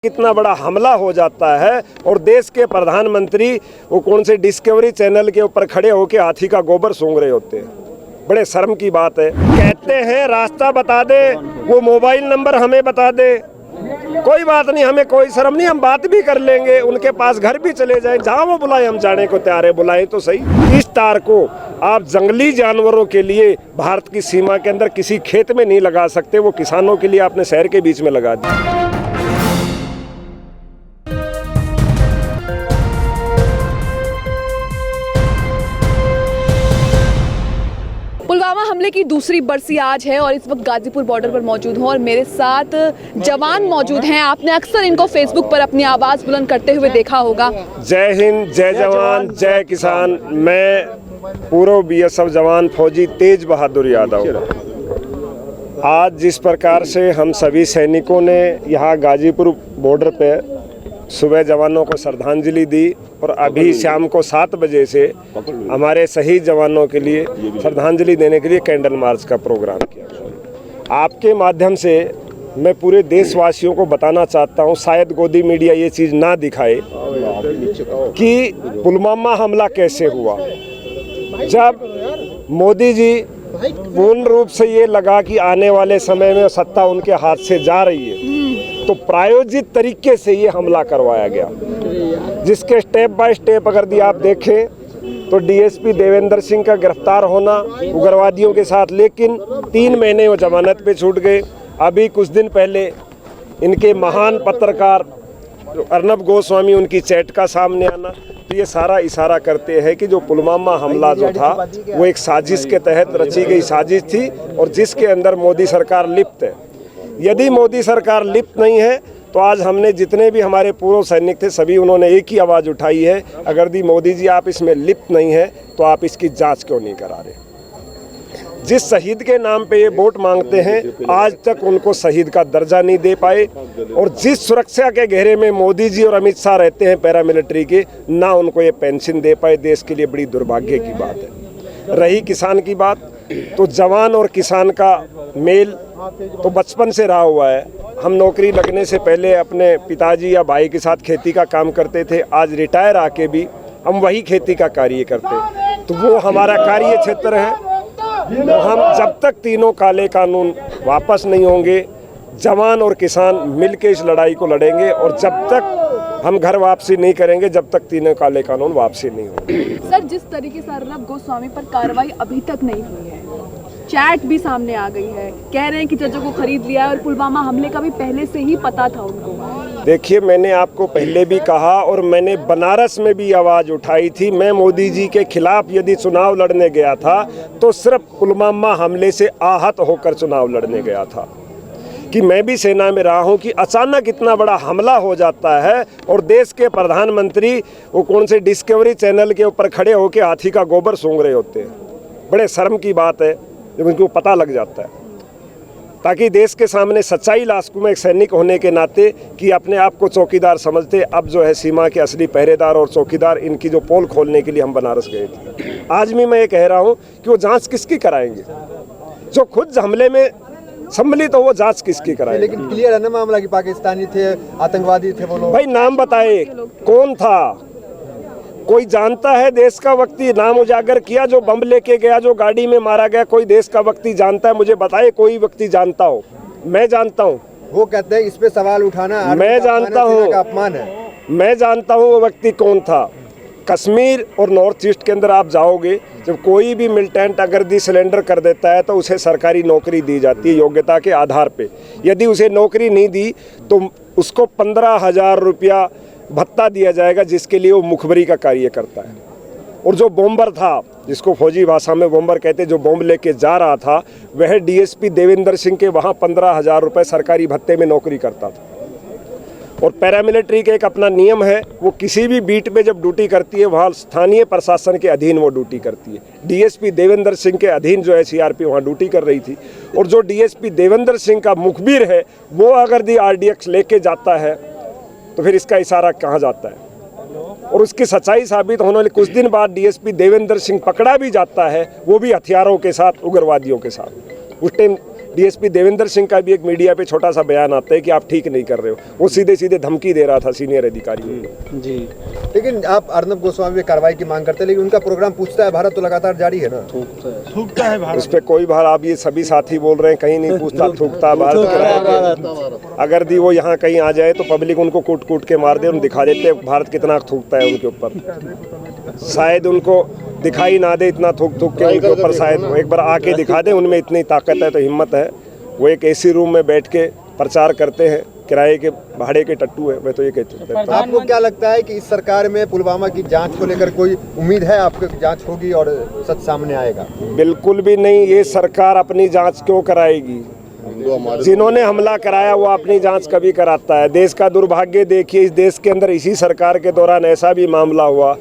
कितना बड़ा हमला हो जाता है और देश के प्रधानमंत्री वो कौन से डिस्कवरी चैनल के ऊपर खड़े होकर हाथी का गोबर सूंघ रहे होते हैं। बड़े शर्म की बात है। कहते हैं रास्ता बता दे, वो मोबाइल नंबर हमें बता दे। कोई बात नहीं, हमें कोई शर्म नहीं, हम बात भी कर लेंगे, उनके पास घर भी चले जाएं, जहां वो बुलाए हम जाने को तैयार है। बुलाएं तो सही। इस तार को आप जंगली जानवरों के लिए भारत की सीमा के अंदर किसी खेत में नहीं लगा सकते, वो किसानों के लिए आपने शहर के बीच में लगा दी। पुलवामा हमले की दूसरी बरसी आज है और इस वक्त गाजीपुर बॉर्डर पर मौजूद हूँ और मेरे साथ जवान मौजूद हैं। आपने अक्सर इनको फेसबुक पर अपनी आवाज़ बुलंद करते हुए देखा होगा। जय हिंद, जय जवान, जय किसान। मैं पूर्व बीएसएफ जवान फौजी तेज बहादुर यादव। आज जिस प्रकार से हम सभी सैनिकों ने यहाँ गाजीपुर बॉर्डर पे सुबह जवानों को श्रद्धांजलि दी और अभी शाम को 7 बजे से हमारे शहीद जवानों के लिए श्रद्धांजलि देने के लिए कैंडल मार्च का प्रोग्राम किया। आपके माध्यम से मैं पूरे देशवासियों को बताना चाहता हूं, शायद गोदी मीडिया ये चीज़ ना दिखाए कि पुलवामा हमला कैसे हुआ। जब मोदी जी पूर्ण रूप से ये लगा कि आने वाले समय में सत्ता उनके हाथ से जा रही है, तो प्रायोजित तरीके से ये हमला करवाया गया, जिसके स्टेप बाय स्टेप अगर आप देखें तो डीएसपी देवेंद्र सिंह का गिरफ्तार होना उग्रवादियों के साथ, लेकिन 3 महीने वो जमानत पे छूट गए। अभी कुछ दिन पहले इनके महान पत्रकार अर्नब गोस्वामी उनकी चैट का सामने आना, तो ये सारा इशारा करते हैं कि जो पुलवामा हमला जो था वो एक साजिश के तहत रची गई साजिश थी और जिसके अंदर मोदी सरकार लिप्त है। यदि मोदी सरकार लिप्त नहीं है तो आज हमने जितने भी हमारे पूर्व सैनिक थे सभी उन्होंने एक ही आवाज़ उठाई है, अगर दी मोदी जी आप इसमें लिप्त नहीं है तो आप इसकी जांच क्यों नहीं करा रहे। जिस शहीद के नाम पे ये वोट मांगते हैं आज तक उनको शहीद का दर्जा नहीं दे पाए, और जिस सुरक्षा के घेरे में मोदी जी और अमित शाह रहते हैं पैरामिलिट्री के, ना उनको ये पेंशन दे पाए। देश के लिए बड़ी दुर्भाग्य की बात है। रही किसान की बात, तो जवान और किसान का मेल तो बचपन से रहा हुआ है। हम नौकरी लगने से पहले अपने पिताजी या भाई के साथ खेती का काम करते थे, आज रिटायर आके भी हम वही खेती का कार्य करते हैं, तो वो हमारा कार्य क्षेत्र है। तो हम जब तक तीनों काले कानून वापस नहीं होंगे, जवान और किसान मिलकर इस लड़ाई को लड़ेंगे, और जब तक हम घर वापसी नहीं करेंगे जब तक तीनों काले कानून वापसी नहीं होंगे। सर, जिस तरीके से अर्नब गोस्वामी पर कार्रवाई अभी तक नहीं हुई है, चैट भी सामने आ गई है, कह रहे हैं कि जजों को खरीद लिया और पुलवामा हमले का भी पहले से ही पता था उनको। देखिए, मैंने आपको पहले भी कहा और मैंने बनारस में भी आवाज़ उठाई थी, मैं मोदी जी के खिलाफ यदि चुनाव लड़ने गया था तो सिर्फ पुलवामा हमले से आहत होकर चुनाव लड़ने गया था। कि मैं भी सेना में रहा हूं कि अचानक इतना बड़ा हमला हो जाता है और देश के प्रधानमंत्री वो कौन से डिस्कवरी चैनल के ऊपर खड़े होकर हाथी का गोबर सूंघ रहे होते हैं। बड़े शर्म की बात है जब उनको पता लग जाता है। ताकि देश के सामने सच्चाई ला सकूं मैं एक सैनिक होने के नाते, कि अपने आप को चौकीदार समझते, अब जो है सीमा के असली पहरेदार और चौकीदार इनकी जो पोल खोलने के लिए हम बनारस गए थे। आज भी मैं ये कह रहा हूँ कि वो जांच किसकी कराएंगे, जो खुद हमले में सम्मिलित हो वो जांच किसकी कराएंगे। लेकिन क्लियर है ना मामला कि पाकिस्तानी थे, आतंकवादी थे वो लोग। भाई नाम बताए कौन था, कोई जानता है? देश का व्यक्ति नाम उजागर किया, जो बम लेके गया, जो गाड़ी में मारा गया, कोई देश का व्यक्ति जानता है? मुझे बताए कोई व्यक्ति जानता हो। मैं जानता हूँ। वो कहते हैं इस पे सवाल उठाना मैं जानता हूँ, अपमान है। मैं जानता हूँ वो व्यक्ति कौन था। कश्मीर और नॉर्थ ईस्ट के अंदर आप जाओगे, जब कोई भी मिलिटेंट अगर सिलेंडर कर देता है तो उसे सरकारी नौकरी दी जाती है योग्यता के आधार पे। यदि उसे नौकरी नहीं दी तो उसको 15,000 रुपया भत्ता दिया जाएगा, जिसके लिए वो मुखबरी का कार्य करता है। और जो बॉम्बर था, जिसको फौजी भाषा में बॉम्बर कहते, जो बॉम्ब लेके जा रहा था, वह डीएसपी देवेंद्र सिंह के वहाँ 15,000 रुपये सरकारी भत्ते में नौकरी करता था। और पैरामिलिट्री का एक अपना नियम है, वो किसी भी बीट पे जब ड्यूटी करती है वहाँ स्थानीय प्रशासन के अधीन वो ड्यूटी करती है। डीएसपी देवेंद्र सिंह के अधीन जो है सीआरपी वहाँ ड्यूटी कर रही थी, और जो डीएसपी देवेंद्र सिंह का मुखबिर है वो अगर आरडीएक्स लेके जाता है तो फिर इसका इशारा कहाँ जाता है। और उसकी सच्चाई साबित होने वाले कुछ दिन बाद डीएसपी देवेंद्र सिंह पकड़ा भी जाता है, वो भी हथियारों के साथ, उग्रवादियों के साथ। उस टाइम डीएसपी देवेंद्र सिंह का भी एक मीडिया पे छोटा सा बयान आता है कि आप ठीक नहीं कर रहे हो। वो सीधे सीधे धमकी दे रहा था सीनियर अधिकारियों को। जी, लेकिन आप अर्नब गोस्वामी पे कार्रवाई की मांग करते हैं, लेकिन उनका प्रोग्राम पूछता है भारत तो लगातार जारी है ना। थूकता है भारत। उस पर कोई बार आप ये सभी साथी बोल रहे हैं, कहीं नहीं पूछता, थूकता भारत। अगर दी वो यहाँ कहीं आ जाए तो पब्लिक उनको कूट कूट के मार दे, उन दिखा देते हैं भारत कितना थूकता है उनके ऊपर। शायद उनको दिखाई ना दे इतना थूक थूक के उनके ऊपर, शायद एक बार आके दिखा दे, उनमें इतनी ताकत है तो हिम्मत है। वो एक एसी रूम में बैठ के प्रचार करते हैं, किराए के भाड़े के टट्टू है, मैं तो ये कहता हूँ। आपको क्या लगता है कि इस सरकार में पुलवामा की जांच को लेकर कोई उम्मीद है आपको, जांच होगी और सच सामने आएगा? बिल्कुल भी नहीं। ये सरकार अपनी जांच क्यों कराएगी? जिन्होंने हमला कराया वो अपनी जांच कभी कराता है? देश का दुर्भाग्य देखिए, इस देश के अंदर इसी सरकार के दौरान ऐसा भी मामला हुआ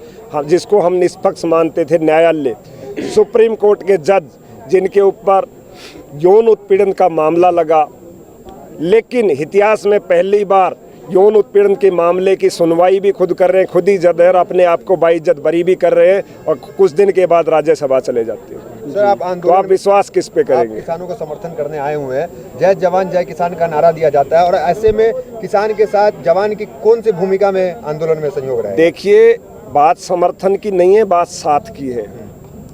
जिसको हम निष्पक्ष मानते थे, न्यायालय, सुप्रीम कोर्ट के जज जिनके ऊपर यौन उत्पीड़न का मामला लगा, लेकिन इतिहास में पहली बार यौन उत्पीड़न के मामले की सुनवाई भी खुद कर रहे हैं, खुद ही जज है, अपने आप को बाइज्जत बरी भी कर रहे हैं और कुछ दिन के बाद राज्यसभा चले जाते हैं। सर, आप आंदोलन, तो आप विश्वास किस पे आप करेंगे? किसानों का समर्थन करने आए हुए हैं, जय जवान जय किसान का नारा दिया जाता है, और ऐसे में किसान के साथ जवान की कौन सी भूमिका में आंदोलन में सहयोग रहा है? देखिए, बात समर्थन की नहीं है, बात साथ की है।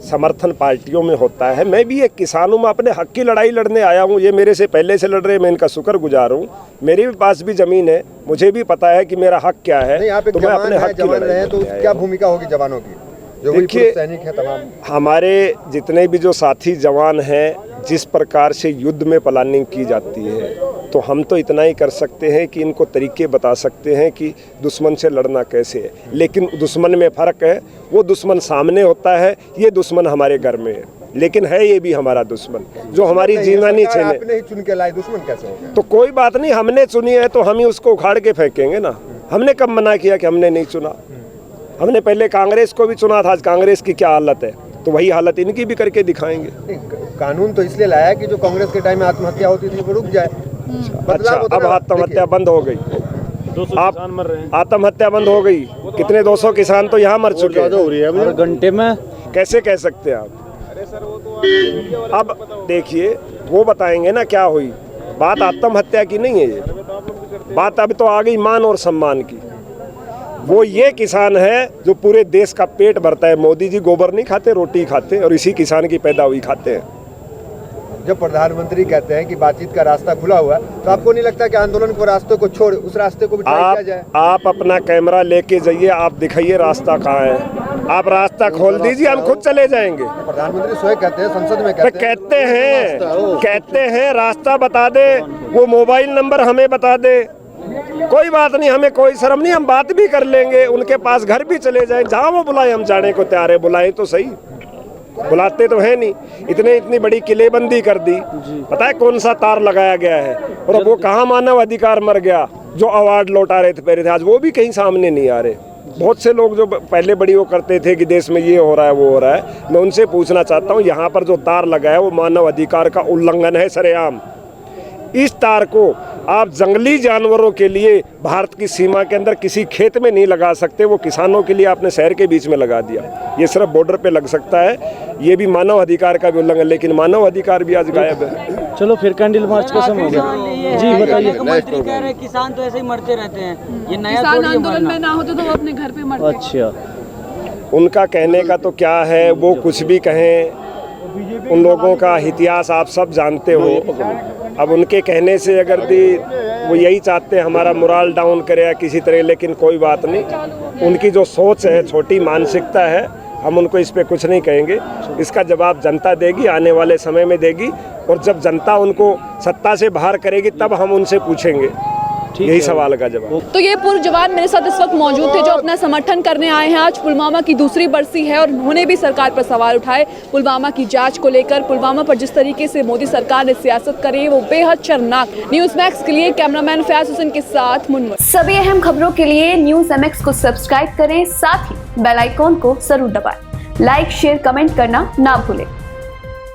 समर्थन पार्टियों में होता है। मैं भी एक किसान हूँ, मैं अपने हक की लड़ाई लड़ने आया हूँ। ये मेरे से पहले से लड़ रहे हैं, मैं इनका शुक्रगुजार हूँ। मेरे भी पास भी जमीन है, मुझे भी पता है कि मेरा हक क्या है। नहीं, आप एक तो मैं जवान अपने हैं, हक की जवान लड़ाई रहे हैं, तो लड़ने आया क्या हूँ। भूमिका होगी जवानों की, जो भी देखिए, पुलिस सैनिक है तमाम? हमारे जितने भी जो साथी जवान हैं, जिस प्रकार से युद्ध में प्लानिंग की जाती है, तो हम तो इतना ही कर सकते हैं कि इनको तरीके बता सकते हैं कि दुश्मन से लड़ना कैसे है। लेकिन दुश्मन में फ़र्क है, वो दुश्मन सामने होता है, ये दुश्मन हमारे घर में है, लेकिन है ये भी हमारा दुश्मन जो हमारी जीवनी छीने। आपने ही चुन के लाई, दुश्मन कैसे हो गया? तो कोई बात नहीं, हमने चुनी है तो हम ही उसको उखाड़ के फेंकेंगे ना। हमने कब मना किया कि हमने नहीं चुना? हमने पहले कांग्रेस को भी चुना था। आज कांग्रेस की क्या हालत है, तो वही हालत इनकी भी करके दिखाएंगे। कानून तो इसलिए लाया कि जो कांग्रेस के टाइम में आत्महत्या होती थी वो रुक जाए। अच्छा, अब आत्महत्या बंद हो गई। 200 आप किसान मर रहे हैं आत्महत्या बंद हो गई, कितने 200 किसान तो यहाँ मर चुके हैं हर घंटे में। कैसे कह सकते हैं आप? अब देखिए, वो बताएंगे ना क्या हुई। बात आत्महत्या की नहीं है, ये बात अब तो आ गई मान और सम्मान की। वो ये किसान है जो पूरे देश का पेट भरता है। मोदी जी गोबर नहीं खाते, रोटी खाते, और इसी किसान की पैदा हुई खाते हैं। जब प्रधानमंत्री कहते हैं कि बातचीत का रास्ता खुला हुआ है, तो आपको नहीं लगता कि आंदोलन को रास्ते को छोड़ उस रास्ते को भी ट्राई किया जाए? आप अपना कैमरा लेके जाइए, आप दिखाइए रास्ता कहाँ है। आप रास्ता खोल दीजिए, हम खुद चले जाएंगे। प्रधानमंत्री स्वयं कहते हैं, संसद में कहते हैं रास्ता बता दे, वो मोबाइल नंबर हमें बता दे, कोई बात नहीं, हमें कोई शर्म नहीं, हम बात भी कर लेंगे, उनके पास घर भी चले जाएं, जहाँ वो बुलाए हम जाने को तैयार है। बुलाए तो सही, बुलाते तो है नहीं। इतनी बड़ी किलेबंदी कर दी, पता है कौन सा तार लगाया गया है, और अब वो कहाँ मानव अधिकार मर गया जो अवार्ड लौटा रहे थे पहले थे, आज वो भी कहीं सामने नहीं आ रहे। बहुत से लोग जो पहले बड़ी वो करते थे कि देश में ये हो रहा है वो हो रहा है, मैं उनसे पूछना चाहता हूँ, यहाँ पर जो तार लगा है वो मानव अधिकार का उल्लंघन है सरेआम। इस तार को आप जंगली जानवरों के लिए भारत की सीमा के अंदर किसी खेत में नहीं लगा सकते, वो किसानों के लिए आपने शहर के बीच में लगा दिया। ये सिर्फ बॉर्डर पे लग सकता है, ये भी मानव अधिकार का भी उल्लंघन, लेकिन मानव अधिकार भी आज गायब है। चलो फिर कैंडल मार्च का समय हो गया। जी बताइए। मंत्री कह रहे हैं किसान तो ऐसे ही मरते रहते हैं, ये नया किसान थोड़ी है आंदोलन मरना। में ना होते तो वो अपने घर पे मरते। अच्छा, उनका कहने का तो क्या है, वो कुछ भी कहें, उन लोगों का इतिहास आप सब जानते हो। अब उनके कहने से अगर वो यही चाहते हैं हमारा मोरल डाउन करे या किसी तरह, लेकिन कोई बात नहीं, उनकी जो सोच है, छोटी मानसिकता है, हम उनको इस पे कुछ नहीं कहेंगे। इसका जवाब जनता देगी, आने वाले समय में देगी, और जब जनता उनको सत्ता से बाहर करेगी तब हम उनसे पूछेंगे यही सवाल का जवाब। तो ये पूर्व जवान मेरे साथ इस वक्त मौजूद थे जो अपना समर्थन करने आए हैं। आज पुलवामा की दूसरी बरसी है और उन्होंने भी सरकार पर सवाल उठाए पुलवामा की जांच को लेकर। पुलवामा पर जिस तरीके से मोदी सरकार ने सियासत करी है वो बेहद शर्मनाक। न्यूज़ मैक्स के लिए कैमरामैन फयाज हुसैन के साथ मुनवर। सभी अहम खबरों के लिए न्यूज़ MX को सब्सक्राइब करें, साथ ही बेल आइकॉन को जरूर दबाएं। लाइक, शेयर, कमेंट करना ना भूलें।